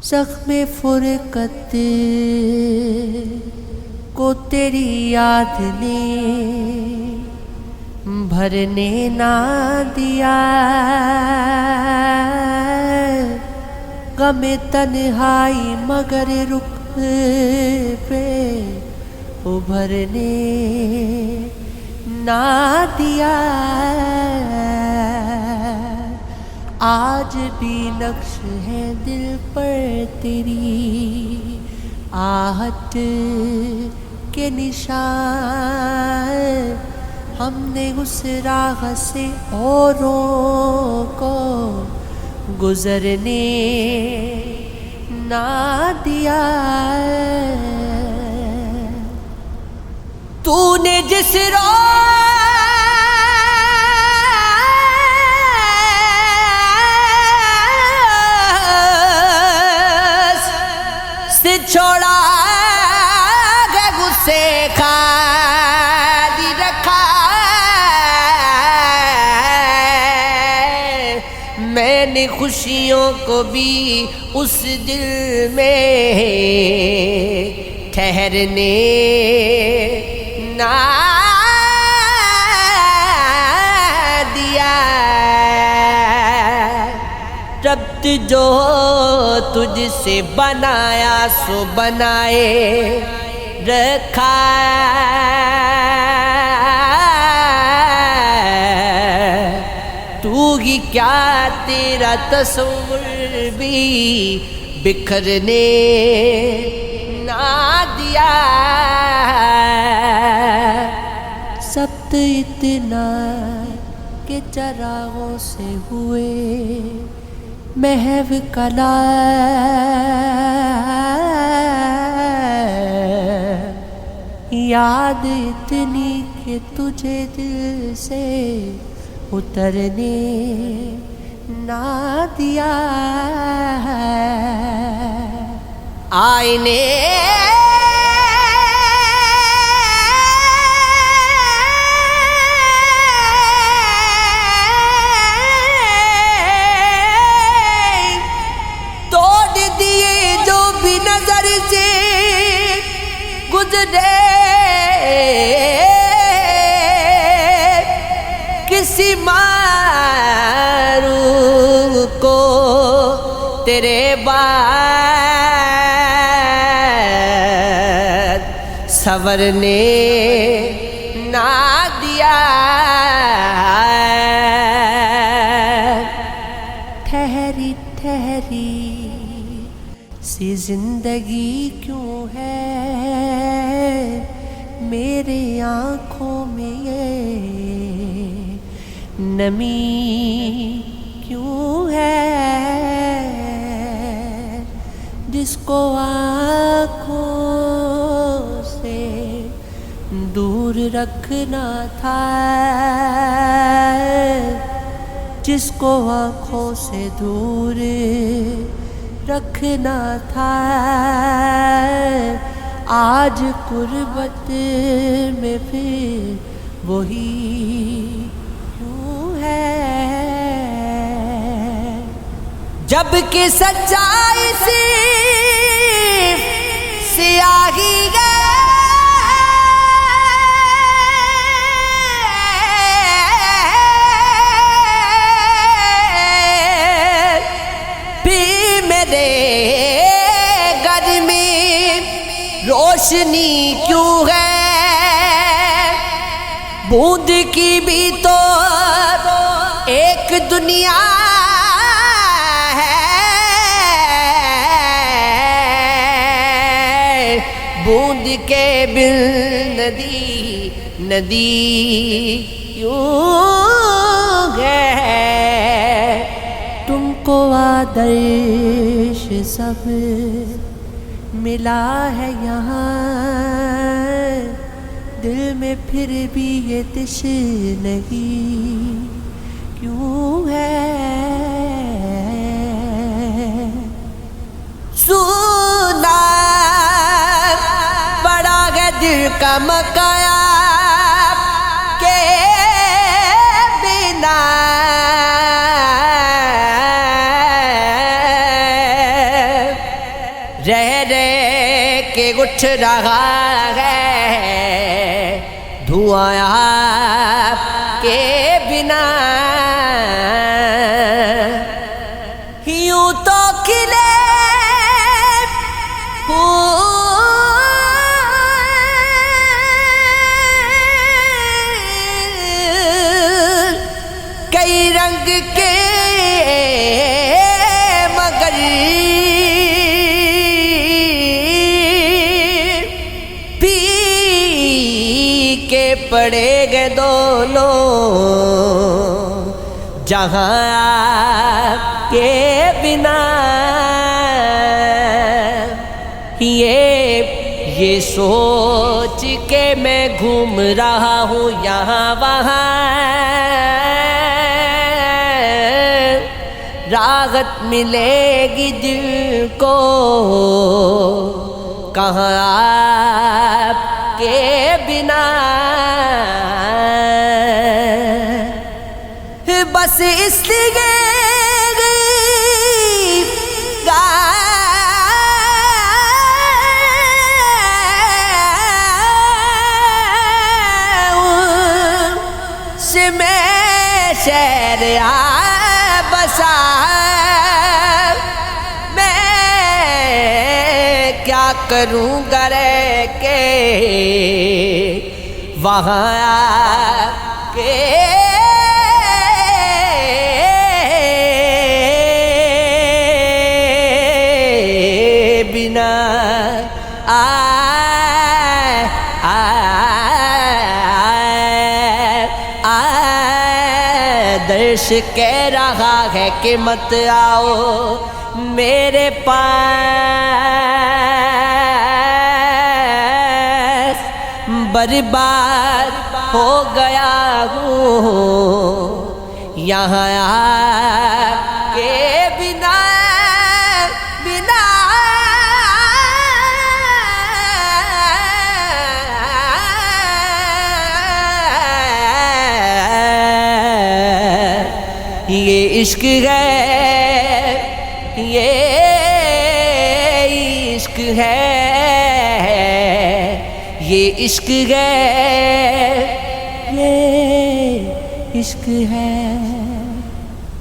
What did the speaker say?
زخم فرقت کو تیری یاد نے بھرنے نہ دیا، غم تنہائی مگر رخ پہ ابھرنے نہ دیا۔ آج بھی نقش ہے دل پر تیری آہٹ کے نشان، ہم نے اس راہ سے اوروں کو گزرنے نہ دیا۔ تو نے جس سے چھوڑا گے غصے خالی رکھا، میں نے خوشیوں کو بھی اس دل میں ٹھہرنے نہ دیا۔ ربط جو تجھ سے بنایا سو بنائے رکھا، تو ہی کیا تیرا تصور بھی بکھرنے نہ دیا۔ سبت اتنا کہ چراغوں سے ہوئے محو کلا، یاد اتنی کہ تجھے دل سے اترنے نہ دیا۔ آئینے گزرے کسی معروف کو تیرے بعد سنورنے نہ دیا۔ ٹھہری ٹھہری سی زندگی کیوں ہے میرے آنکھوں میں یہ نمی کیوں ہے، جس کو آنکھوں سے دور رکھنا تھا، جس کو آنکھوں سے دور رکھنا تھا، آج قربت میں پھر وہی کیوں ہے، جب کہ سچائی صرف سیاہی ہے، گھر میں روشنی کیوں ہے، بوند کی بھی تو ایک دنیا ہے، بوند کے بن ندی کیوں ہے، تم کو آدرش سب ملا ہے یہاں، دل میں پھر بھی یہ تشنگی کیوں ہے، سونا بڑا ہے دل کا مکایا کے بنا، رہ رہ کے اٹھ رہا ہے دھواں آپ کے بنا، یوں تو کھلے کئی رنگ کے مگر پی کے پڑے گئے دونوں جہاں آپ کے بنا، یہ سوچ کے میں گھوم رہا ہوں یہاں وہاں، راحت ملے گی دل کو کہاں آپ کے بنا، بس اس لیے میں شہر بسا، میں کیا کروں گا رہ کے وہاں کے بنا، درش کہہ رہا ہے کہ مت آؤ میرے پاس، برباد ہو گیا ہوں یہاں آپ کے بنا، بنا یہ عشق ہے، یہ عشق ہے، یہ عشق ہے، یہ عشق ہے۔